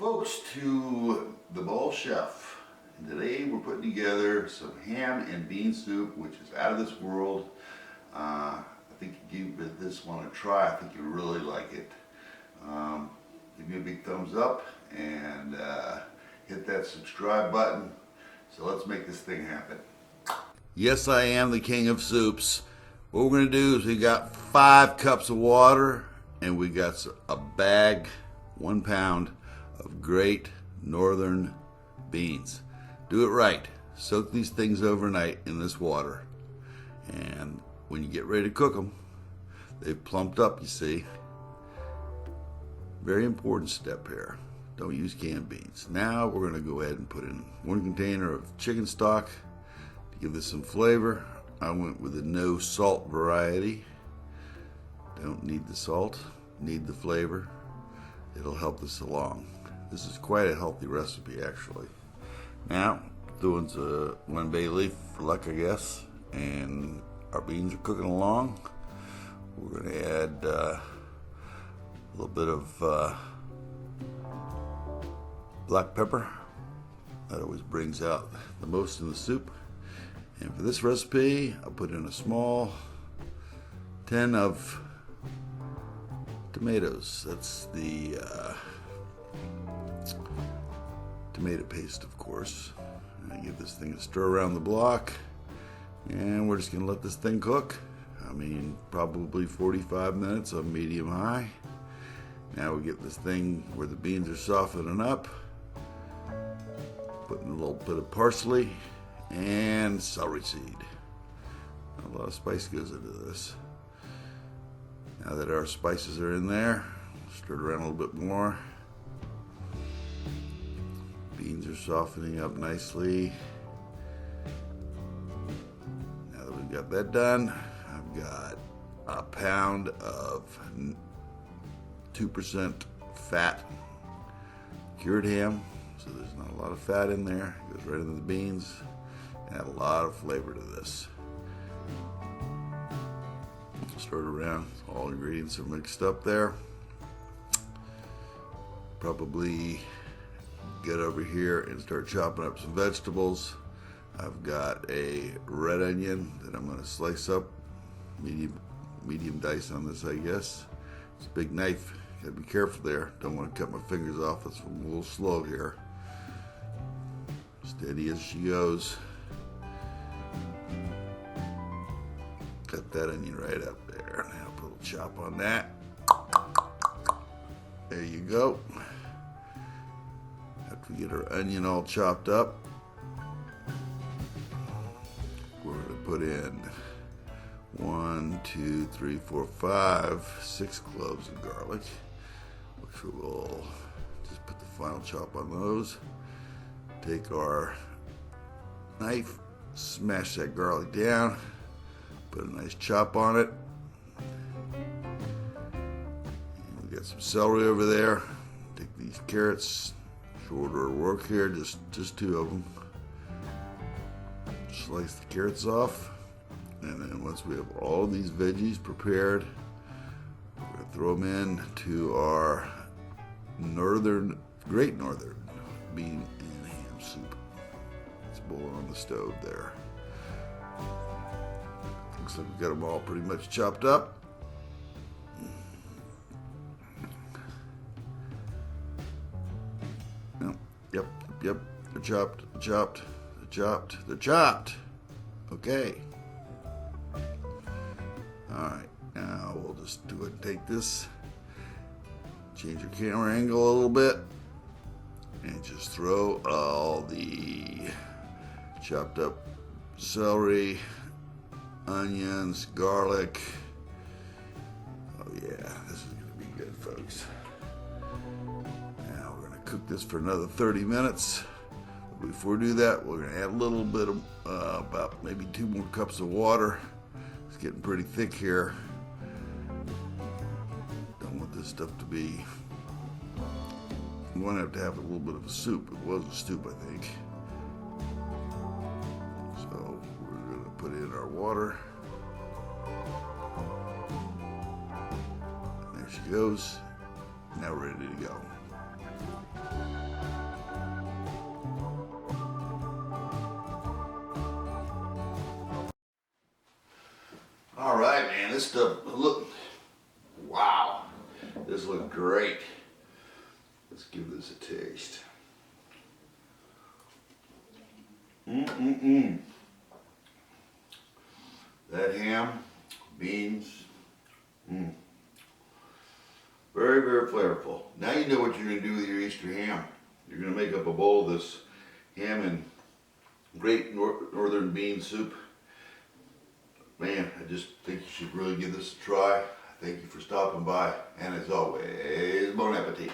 folks, to the Bowl Chef. And today we're putting together some ham and bean soup, which is out of this world. I think you give this one a try. I think you'll really like it. Give me a big thumbs up and hit that subscribe button. So let's make this thing happen. Yes, I am the king of soups. What we're going to do is we got 5 cups of water and we got a bag, 1 pound of great northern beans. Do it right. Soak these things overnight in this water. And when you get ready to cook them, they've plumped up, you see. Very important step here. Don't use canned beans. Now we're going to go ahead and put in 1 container of chicken stock to give this some flavor. I went with the no salt variety. Don't need the salt, need the flavor. It'll help this along. This is quite a healthy recipe, actually. Now, doing 1 bay leaf for luck, I guess. And our beans are cooking along. We're going to add a little bit of black pepper. That always brings out the most in the soup. And for this recipe, I'll put in a small tin of tomatoes. That's the tomato paste, of course. And I give this thing a stir around the block. And we're just going to let this thing cook. I mean, probably 45 minutes on medium high. Now we get this thing where the beans are softening up. Putting a little bit of parsley and celery seed. A lot of spice goes into this. Now that our spices are in there, stir it around a little bit more. Beans are softening up nicely. Now that we've got that done, I've got a pound of 2% fat cured ham. So there's not a lot of fat in there. It goes right into the beans. Add a lot of flavor to this. Stir it around. All ingredients are mixed up there. Probably get over here and start chopping up some vegetables. I've got a red onion that I'm going to slice up. Medium dice on this, I guess. It's a big knife. Gotta be careful there. Don't want to cut my fingers off. That's a little slow here. Steady as she goes. Cut that onion right up there. Now put a little chop on that. There you go. After we get our onion all chopped up, we're going to put in 1, 2, 3, 4, 5, 6 cloves of garlic, which we will just put the final chop on those. Take our knife, smash that garlic down, put a nice chop on it. And we got some celery over there. Take these carrots, shorter work here, just 2 of them. Slice the carrots off. And then once we have all of these veggies prepared, we're going to throw them in to our great northern bean and ham soup. It's boiling on the stove there. Looks like we've got them all pretty much chopped up. Yep. They're chopped. Okay. Alright, now we'll just do it. Take this, change your camera angle a little bit, and just throw all the chopped up celery, onions, garlic. Oh yeah, this is going to be good, folks. Now we're going to cook this for another 30 minutes. But before we do that, we're going to add a little bit of, about maybe 2 more cups of water. It's getting pretty thick here. Don't want this stuff to be... We want to have a little bit of a soup. It was a soup, I think. So we're going to put in our water. There she goes. Now ready to go. man, this stuff, look, wow, this looks great. Let's give this a taste. That ham, beans, very, very flavorful. Now you know what you're going to do with your Easter ham. You're going to make up a bowl of this ham and great northern bean soup. Man, I just think you should really give this a try. Thank you for stopping by, and as always, bon appetit.